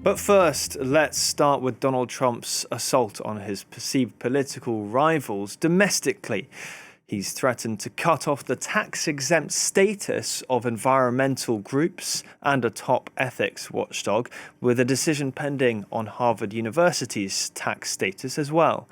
But first, let's start with Donald Trump's assault on his perceived political rivals domestically. He's threatened to cut off the tax-exempt status of environmental groups and a top ethics watchdog, with a decision pending on Harvard University's tax status as well.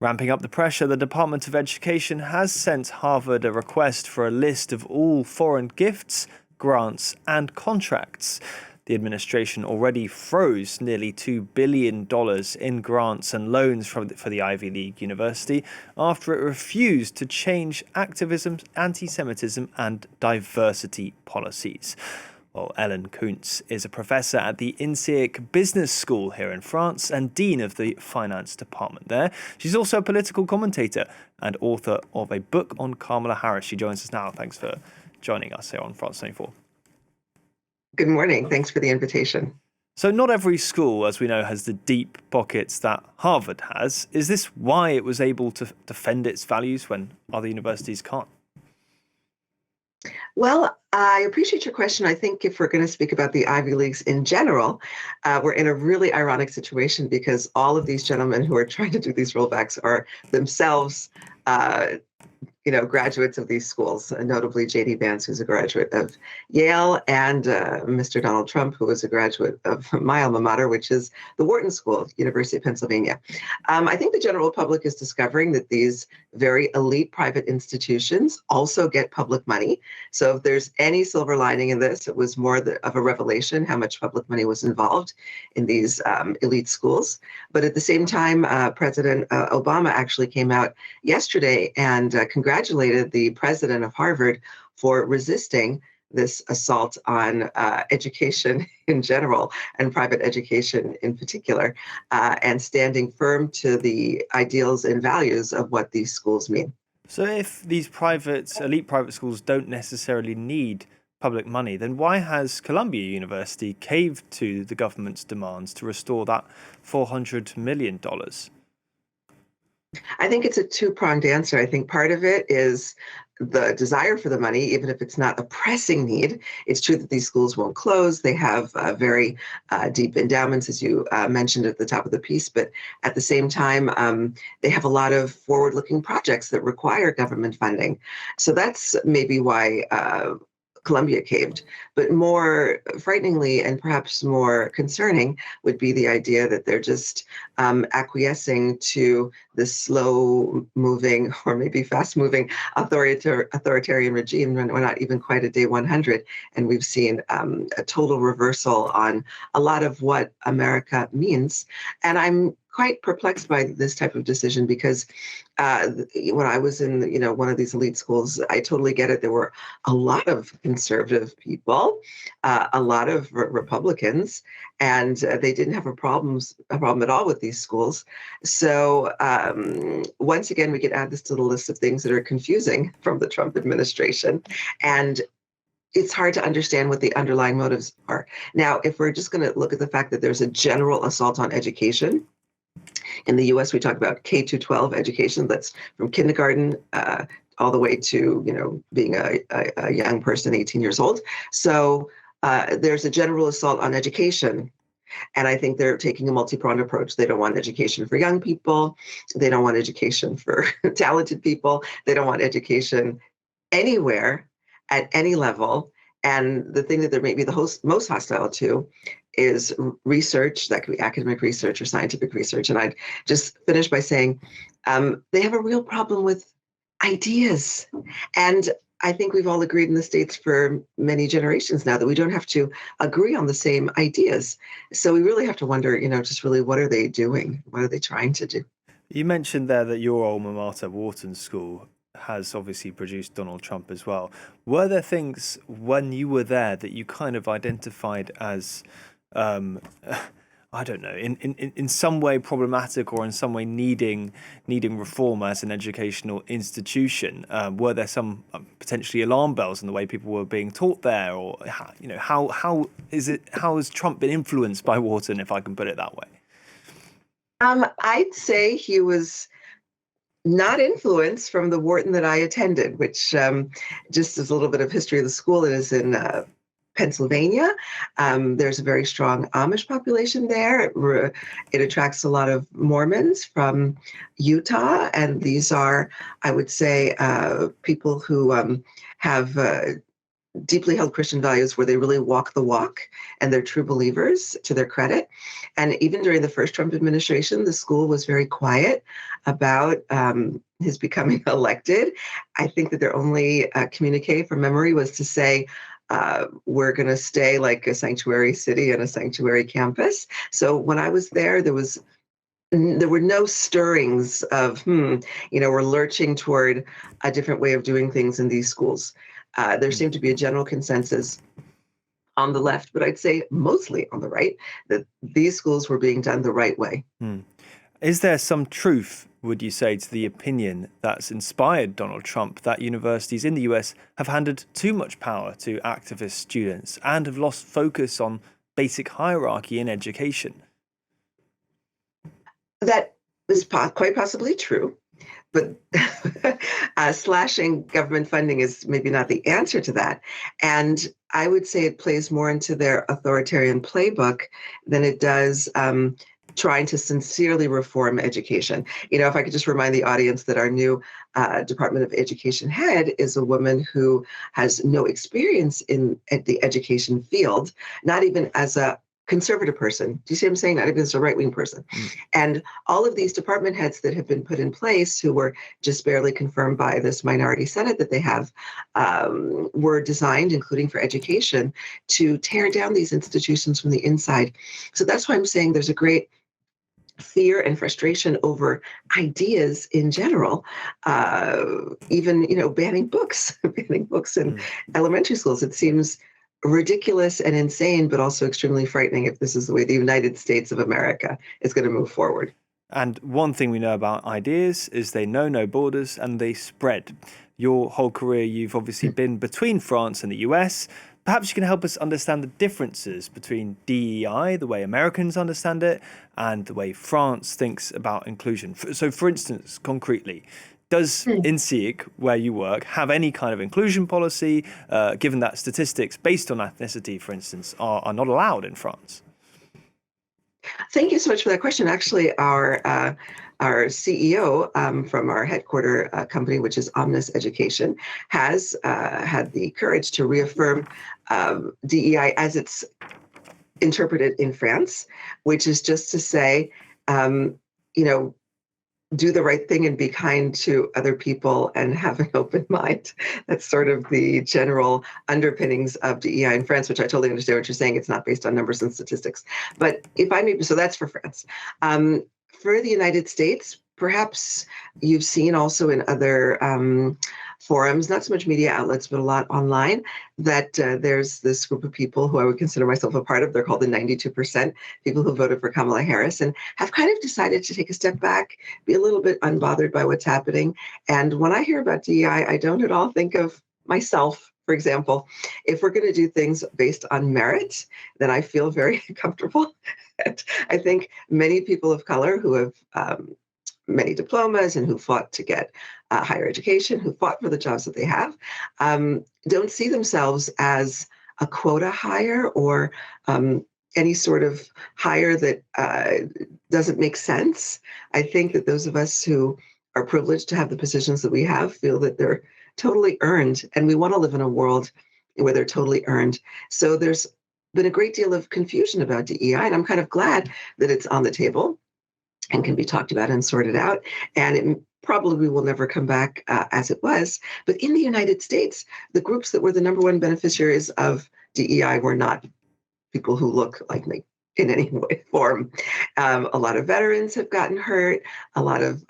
Ramping up the pressure, the Department of Education has sent Harvard a request for a list of all foreign gifts, grants, and contracts. The administration already froze nearly $2 billion in grants and loans for the Ivy League university after it refused to change activism, anti-Semitism, and diversity policies. Well, Ellen Kountz is a professor at the INSEEC Business School here in France and dean of the finance department there. She's also a political commentator and author of a book on Kamala Harris. She joins us now. Thanks for joining us here on France 24. Good morning. Thanks for the invitation. So not every school, as we know, has the deep pockets that Harvard has. Is this why it was able to defend its values when other universities can't? Well, I appreciate your question. I think if we're going to speak about the Ivy Leagues in general, we're in a really ironic situation because all of these gentlemen who are trying to do these rollbacks are themselves graduates of these schools, notably J.D. Vance, who's a graduate of Yale, and Mr. Donald Trump, who was a graduate of my alma mater, which is the Wharton School, University of Pennsylvania. I think the general public is discovering that these very elite private institutions also get public money. So if there's any silver lining in this, it was more of a revelation how much public money was involved in these elite schools. But at the same time, President Obama actually came out yesterday and congratulated the president of Harvard for resisting this assault on education in general and private education in particular, and standing firm to the ideals and values of what these schools mean. So if these elite private schools don't necessarily need public money, then why has Columbia University caved to the government's demands to restore that $400 million? I think it's a two-pronged answer. I think part of it is the desire for the money, even if it's not a pressing need. It's true that these schools won't close. They have very deep endowments, as you mentioned at the top of the piece, but at the same time, they have a lot of forward-looking projects that require government funding. So that's maybe why Columbia caved. But more frighteningly and perhaps more concerning would be the idea that they're just acquiescing to this slow-moving or maybe fast-moving authoritarian regime. We're not even quite at day 100, and we've seen a total reversal on a lot of what America means. And I'm quite perplexed by this type of decision because when I was in, one of these elite schools, I totally get it. There were a lot of conservative people, a lot of Republicans, and they didn't have a problem at all with these schools. So once again, we could add this to the list of things that are confusing from the Trump administration. And it's hard to understand what the underlying motives are. Now, if we're just going to look at the fact that there's a general assault on education, in the U.S., we talk about K-12 education. That's from kindergarten all the way to, being a young person, 18 years old. So there's a general assault on education. And I think they're taking a multi-pronged approach. They don't want education for young people. They don't want education for talented people. They don't want education anywhere at any level. And the thing that they're maybe the most hostile to is research. That could be academic research or scientific research. And I'd just finish by saying they have a real problem with ideas. And I think we've all agreed in the States for many generations now that we don't have to agree on the same ideas. So we really have to wonder, just really what are they doing? What are they trying to do? You mentioned there that your alma mater, Wharton School, has obviously produced Donald Trump as well. Were there things when you were there that you kind of identified as, I don't know, in some way problematic or in some way needing reform as an educational institution? Were there some potentially alarm bells in the way people were being taught there, or how has Trump been influenced by Wharton, if I can put it that way? I'd say he was not influenced from the Wharton that I attended, which just as a little bit of history of the school, it is in Pennsylvania. There's a very strong Amish population there. It attracts a lot of Mormons from Utah, and these are, I would say, people who have deeply held Christian values where they really walk the walk and they're true believers to their credit. And even during the first Trump administration, the school was very quiet about his becoming elected. I think that their only communique from memory was to say, we're going to stay like a sanctuary city and a sanctuary campus. So when I was there, there were no stirrings of, we're lurching toward a different way of doing things in these schools. There seemed to be a general consensus on the left, but I'd say mostly on the right, that these schools were being done the right way. Is there some truth, would you say, to the opinion that's inspired Donald Trump that universities in the US have handed too much power to activist students and have lost focus on basic hierarchy in education? That is quite possibly true. But slashing government funding is maybe not the answer to that. And I would say it plays more into their authoritarian playbook than it does trying to sincerely reform education. If I could just remind the audience that our new Department of Education head is a woman who has no experience in the education field, not even as a conservative person. Do you see what I'm saying? Not even as a right-wing person. And all of these department heads that have been put in place, who were just barely confirmed by this minority Senate that they have, were designed, including for education, to tear down these institutions from the inside. So that's why I'm saying there's a great fear and frustration over ideas in general, even, banning books in elementary schools. It seems ridiculous and insane, but also extremely frightening if this is the way the United States of America is going to move forward. And one thing we know about ideas is they know no borders and they spread. Your whole career, you've obviously been between France and the US. Perhaps you can help us understand the differences between DEI, the way Americans understand it, and the way France thinks about inclusion. So, for instance, concretely, does INSEEC, where you work, have any kind of inclusion policy, given that statistics based on ethnicity, for instance, are not allowed in France? Thank you so much for that question. Actually, our CEO from our headquarter company, which is Omnis Education, has had the courage to reaffirm DEI as it's interpreted in France, which is just to say, do the right thing and be kind to other people and have an open mind. That's sort of the general underpinnings of DEI in France, which I totally understand what you're saying. It's not based on numbers and statistics. But if I may, so that's for France. For the United States, perhaps you've seen also in other forums, not so much media outlets, but a lot online, that there's this group of people who I would consider myself a part of. They're called the 92% people who voted for Kamala Harris and have kind of decided to take a step back, be a little bit unbothered by what's happening. And when I hear about DEI, I don't at all think of myself. For example, if we're going to do things based on merit, then I feel very comfortable. I think many people of color who have many diplomas and who fought to get higher education, who fought for the jobs that they have, don't see themselves as a quota hire or any sort of hire that doesn't make sense. I think that those of us who are privileged to have the positions that we have feel that they're totally earned, and we want to live in a world where they're totally earned. So there's been a great deal of confusion about DEI, and I'm kind of glad that it's on the table and can be talked about and sorted out. And it probably will never come back as it was. But in the United States, the groups that were the number one beneficiaries of DEI were not people who look like me in any way, form. A lot of veterans have gotten hurt. A lot of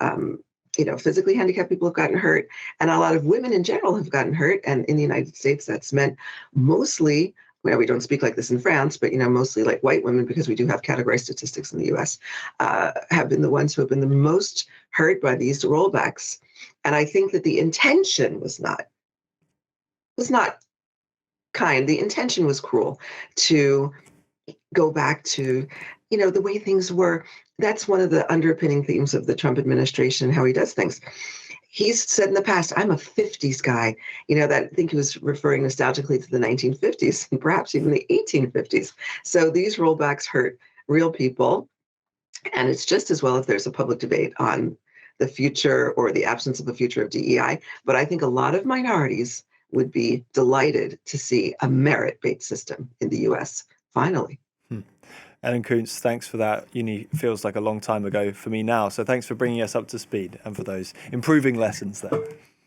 physically handicapped people have gotten hurt, and a lot of women in general have gotten hurt. And in the United States, that's meant mostly, we don't speak like this in France, but mostly like white women, because we do have categorized statistics in the U.S., have been the ones who have been the most hurt by these rollbacks. And I think that the intention was not kind. The intention was cruel to go back to the way things were. That's one of the underpinning themes of the Trump administration, how he does things. He's said in the past, I'm a 50s guy. That I think he was referring nostalgically to the 1950s and perhaps even the 1850s. So these rollbacks hurt real people. And it's just as well if there's a public debate on the future or the absence of a future of DEI. But I think a lot of minorities would be delighted to see a merit-based system in the US, finally. Ellen Kountz, thanks for that. Uni feels like a long time ago for me now. So thanks for bringing us up to speed and for those improving lessons there.